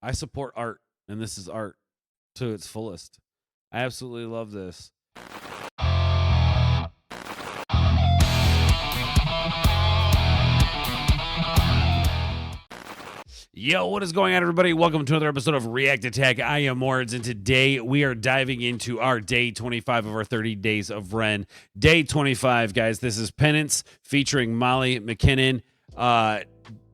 I support art, and this is art to its fullest. I absolutely love this. Yo, what is going on, everybody? Welcome to another episode of React Attack. I am Wards, and today we are diving into our day 25 of our 30 days of REN. Day 25, guys. This is Penitence featuring Molly Mckinna.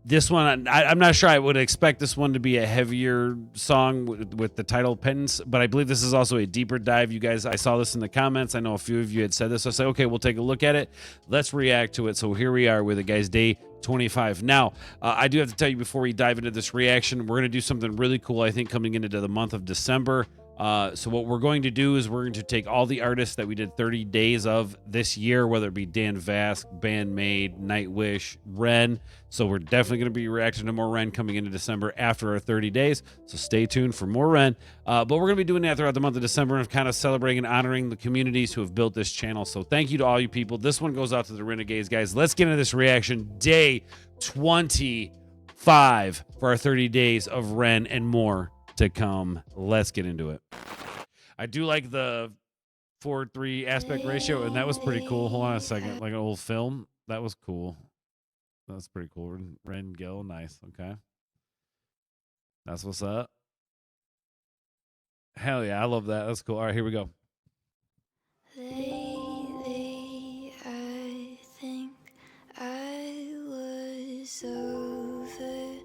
This one, I'm not sure I would expect this one to be a heavier song with the title Penitence, but I believe this is also a deeper dive. You guys, I saw this in the comments. I know a few of you had said this. So I said, okay, we'll take a look at it. Let's react to it. So here we are with it, guys, day 25. Now, I do have to tell you before we dive into this reaction, we're going to do something really cool, I think, coming into the month of December. So what we're going to do is we're going to take all the artists that we did 30 days of this year, whether it be Dan Vasc, Bandmade, Nightwish, REN. So we're definitely going to be reacting to more REN coming into December after our 30 days. So stay tuned for more REN. But we're going to be doing that throughout the month of December and kind of celebrating and honoring the communities who have built this channel. So thank you to all you people. This one goes out to the Renegades, guys. Let's get into this reaction. Day 25 for our 30 days of REN and more to come. Let's get into it. I do like the 4:3 aspect ratio, and that was pretty cool. Hold on a second, like an old film. That was cool. That's pretty cool. Ren Gill, nice. Okay, that's what's up. Hell yeah, I love that. That's cool. All right, here we go. Lately, I think I was over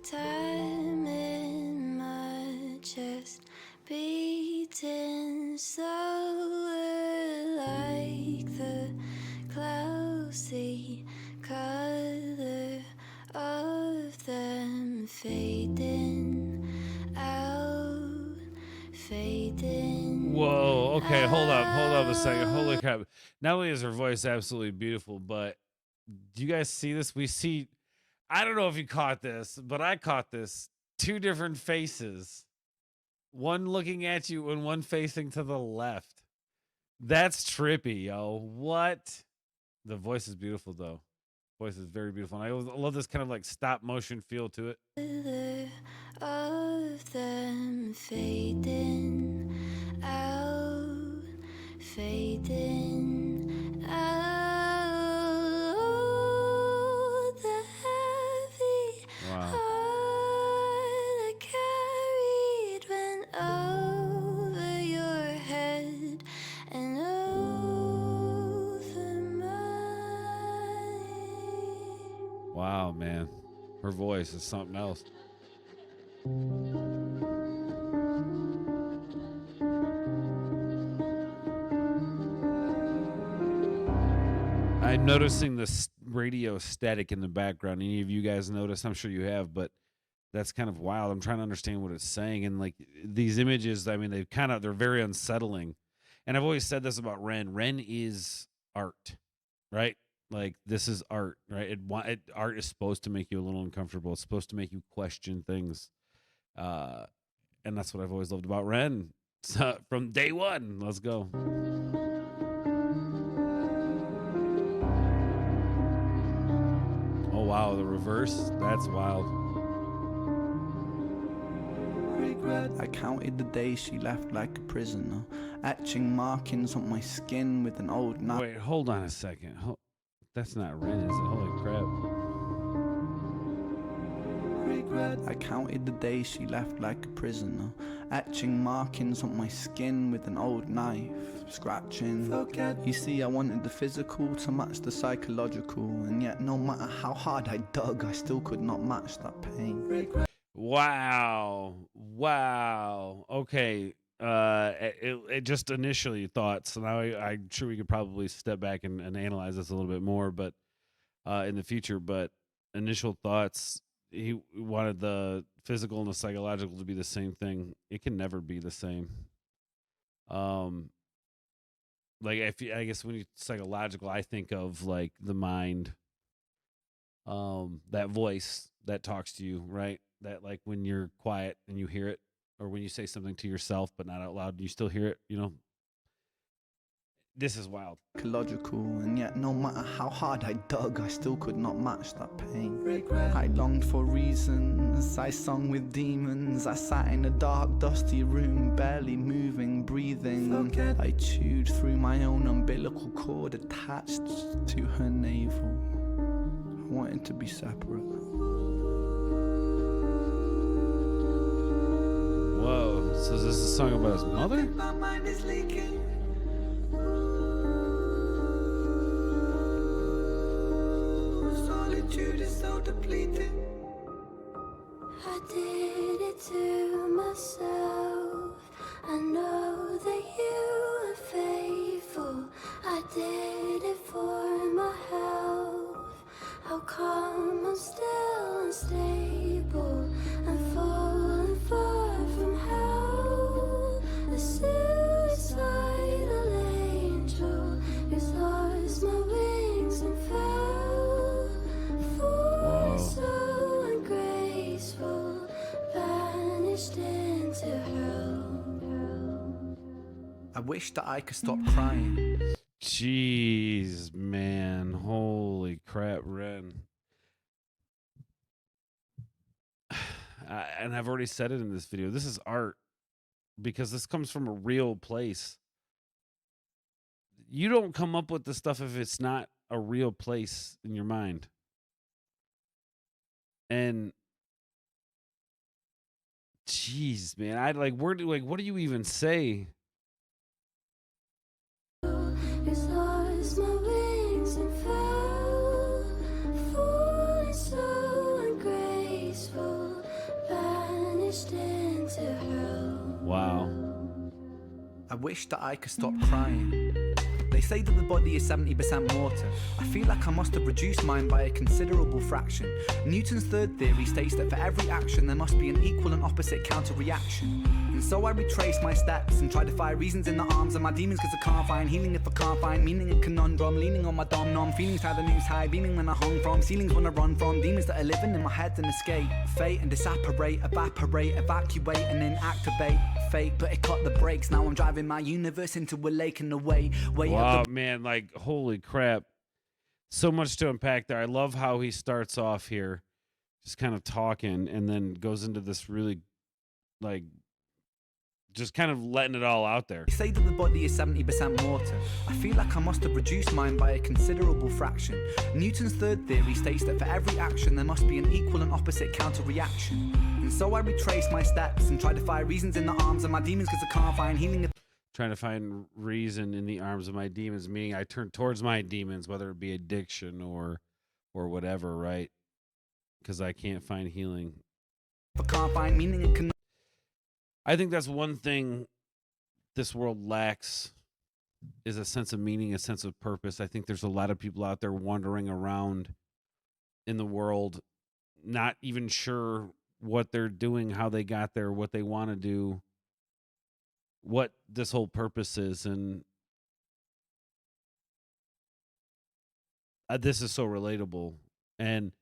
time in my chest, beating slower like the clouds, the color of them fading out, fading. Whoa. Okay, hold up a second. Holy crap! Not only is her voice absolutely beautiful, but do you guys see this? We see. I don't know if you caught this, but I caught this. Two different faces. One looking at you and one facing to the left. That's trippy, yo. What? The voice is beautiful, though. Voice is very beautiful. And I love this kind of like stop motion feel to it. Of them fading out, fading out. The heavy heart I carried went over your head and over mine. Wow, man. Her voice is something else. I'm noticing this radio static in the background. Any of you guys notice? I'm sure you have, but that's kind of wild. I'm trying to understand what it's saying. And like these images, I mean, they're very unsettling. And I've always said this about REN. REN is art, right? Like this is art, right? Art is supposed to make you a little uncomfortable. It's supposed to make you question things. And that's what I've always loved about REN. So, from day one. Let's go. Oh wow, the reverse. That's wild. I counted the days she left like a prisoner, etching markings on my skin with an old knife. Wait, hold on a second. That's not REN, is it? Holy crap. I counted the days she left like a prisoner, etching markings on my skin with an old knife, scratching. You see, I wanted the physical to match the psychological, and yet no matter how hard I dug, I still could not match that pain. Wow. Okay. It just initially thoughts. So now I'm sure we could probably step back and analyze this a little bit more, but in the future. But initial thoughts, he wanted the physical and the psychological to be the same thing. It can never be the same. Like I guess when you psychological, I think of like the mind, that voice that talks to you, right? That like when you're quiet and you hear it, or when you say something to yourself but not out loud, you still hear it, This is wild. Ecological, and yet no matter how hard I dug, I still could not match that pain. I longed for reasons, I sung with demons, I sat in a dark dusty room, barely moving, breathing. I chewed through my own umbilical cord attached to her navel. I wanted to be separate. Whoa, so is this a song about his mother? My mind is leaking. Solitude is so depleting. I did it to myself. I know that you are faithful. I did it for my health. How come I'm still unstable? I'm falling far from hell. The suicidal angel has lost my wings and fell. For so ungraceful, vanished into hell. I wish that I could stop crying. Jeez, man. Holy crap, Ren. And I've already said it in this video. This is art because this comes from a real place. You don't come up with the stuff if it's not a real place in your mind. And jeez, man, what do you even say? Has lost my wings and fell. Falling so ungraceful, vanished into hell. Wow. I wish that I could stop crying. They say that the body is 70% water. I feel like I must have reduced mine by a considerable fraction. Newton's third theory states that for every action there must be an equal and opposite counter-reaction. And so I retrace my steps and try to find reasons in the arms of my demons, cause I can't find healing if I can't find meaning in conundrum. Leaning on my dom-nom, feelings how the news high, beaming when I hung from, ceilings when I run from, demons that are living in my head and escape. Fate and disapparate, evaporate, evacuate and then activate. Fate, but it cut the brakes, now I'm driving my universe into a lake and away. Wow, man, like, holy crap. So much to unpack there. I love how he starts off here, just kind of talking, and then goes into this really, like, just kind of letting it all out there. They say that the body is 70% water. I feel like I must have reduced mine by a considerable fraction. Newton's third theory states that for every action there must be an equal and opposite counter-reaction. And so I retrace my steps and try to find reasons in the arms of my demons, cause I can't find healing. Trying to find reason in the arms of my demons, meaning I turn towards my demons, whether it be addiction or whatever, right? Because I can't find healing. If I can't find meaning in I think that's one thing this world lacks is a sense of meaning, a sense of purpose. I think there's a lot of people out there wandering around in the world, not even sure what they're doing, how they got there, what they want to do, what this whole purpose is. And this is so relatable. And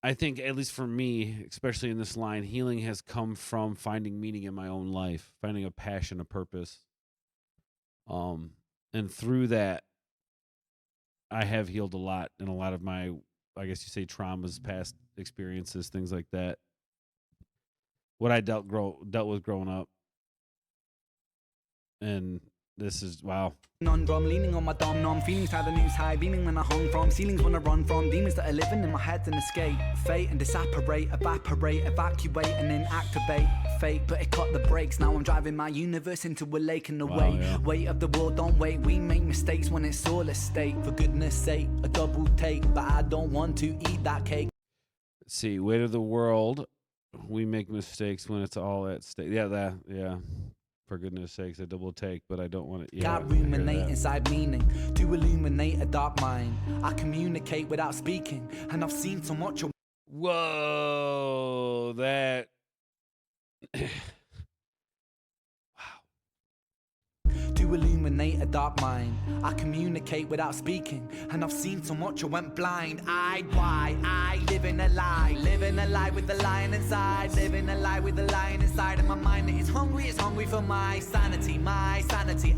I think, at least for me, especially in this line, healing has come from finding meaning in my own life, finding a passion, a purpose. And through that, I have healed a lot in a lot of my, I guess you say, traumas, past experiences, things like that. What I dealt with growing up. And this is, wow. Conundrum, leaning on my dom-nom, feelings how the news high, beaming when I hung from, ceilings when I run from, demons that are living in my head and escape. Fate and disapparate, evaporate, evacuate and then activate. Fate, but it cut the brakes, now I'm driving my universe into a lake and away. Wow, yeah. Weight of the world, don't wait, we make mistakes when it's all at stake. For goodness sake, a double take, but I don't want to eat that cake. Let's see, weight of the world, we make mistakes when it's all at stake. Yeah. For goodness sakes, a double take, but I don't want it. Yeah, Can't ruminate inside meaning to illuminate a dark mind. I communicate without speaking, and I've seen so much. Whoa, that. To illuminate innate a dark mind. I communicate without speaking, and I've seen so much I went blind. Why I live in a lie with the lion inside, living a lie with the lion inside. And my mind is hungry for my sanity,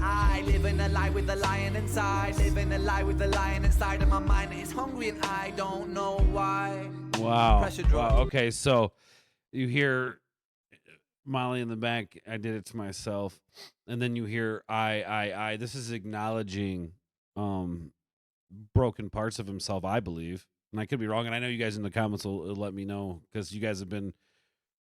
I live in a lie with the lion inside, living a lie with the lion inside. And my mind is hungry and I don't know why. Wow. Pressure drop. Wow. Okay, so you hear Molly in the back, I did it to myself. And then you hear I. This is acknowledging broken parts of himself, I believe. And I could be wrong. And I know you guys in the comments will let me know, because you guys have been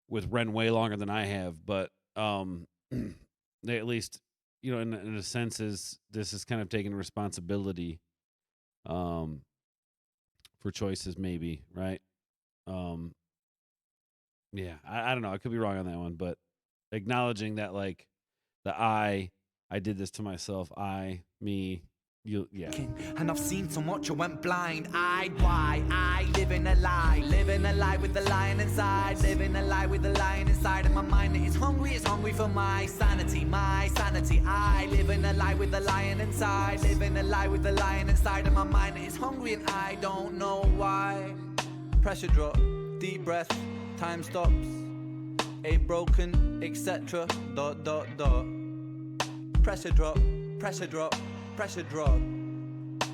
with Ren way longer than I have. But they at least, you know, in a sense, this is kind of taking responsibility for choices, maybe, right? Yeah, I don't know. I could be wrong on that one, but acknowledging that, like, the I did this to myself. I, me, you, yeah. And I've seen so much I went blind. Why I live in a lie with the lion inside, living a lie with the lion inside. And my mind is hungry for my sanity, I live in a lie with the lion inside, living a lie with the lion inside. And my mind is hungry and I don't know why. Pressure drop, deep breath, time stops, a broken, etc. ... Pressure drop, pressure drop, pressure drop.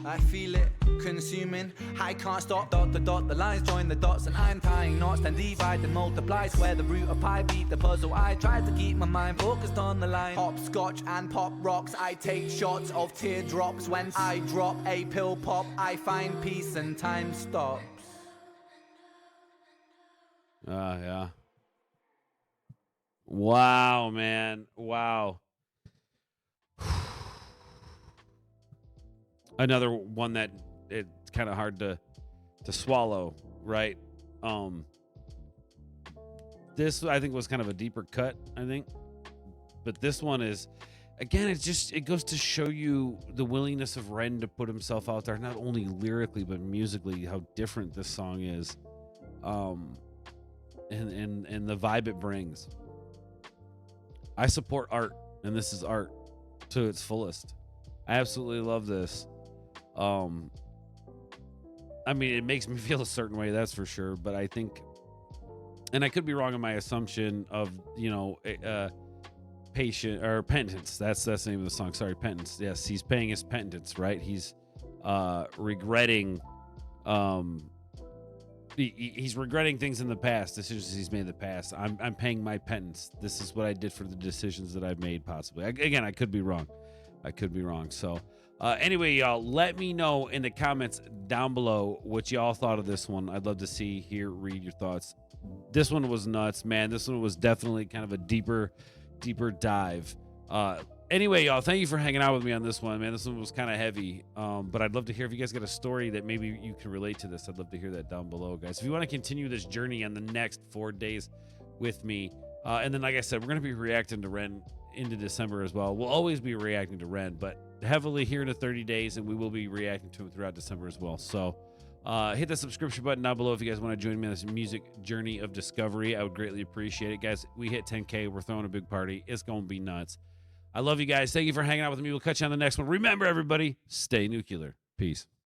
I feel it consuming, I can't stop. ... The lines join the dots and I'm tying knots. Then divide and multiply, square the root of pi, beat the puzzle. I try to keep my mind focused on the line. Hopscotch and pop rocks, I take shots of teardrops. When I drop a pill pop, I find peace and time stops. Yeah. Wow, man. Wow. Another one that it's kind of hard to swallow, right? This, I think, was kind of a deeper cut, I think. But this one is, again, it goes to show you the willingness of Ren to put himself out there, not only lyrically but musically, how different this song is. And the vibe it brings. I support art, and this is art to its fullest. I absolutely love this. I mean, it makes me feel a certain way, that's for sure. But I think, and I could be wrong in my assumption of, you know, patient or penitence. That's the name of the song. Sorry, penitence. Yes, he's paying his penitence, right? He's regretting. He's regretting things in the past, decisions he's made in the past. I'm paying my penance. This is what I did for the decisions that I've made, possibly. Again, I could be wrong. So anyway, y'all, let me know in the comments down below what y'all thought of this one. I'd love to read your thoughts. This one was nuts, man. This one was definitely kind of a deeper dive. Anyway, y'all, thank you for hanging out with me on this one, man. This one was kind of heavy, but I'd love to hear if you guys got a story that maybe you can relate to this. I'd love to hear that down below, guys. If you want to continue this journey on the next 4 days with me, and then, like I said, we're going to be reacting to Ren into December as well. We'll always be reacting to Ren, but heavily here in the 30 days, and we will be reacting to him throughout December as well. So hit the subscription button down below if you guys want to join me on this music journey of discovery. I would greatly appreciate it, guys. We hit 10K. We're throwing a big party. It's going to be nuts. I love you guys. Thank you for hanging out with me. We'll catch you on the next one. Remember, everybody, stay nuclear. Peace.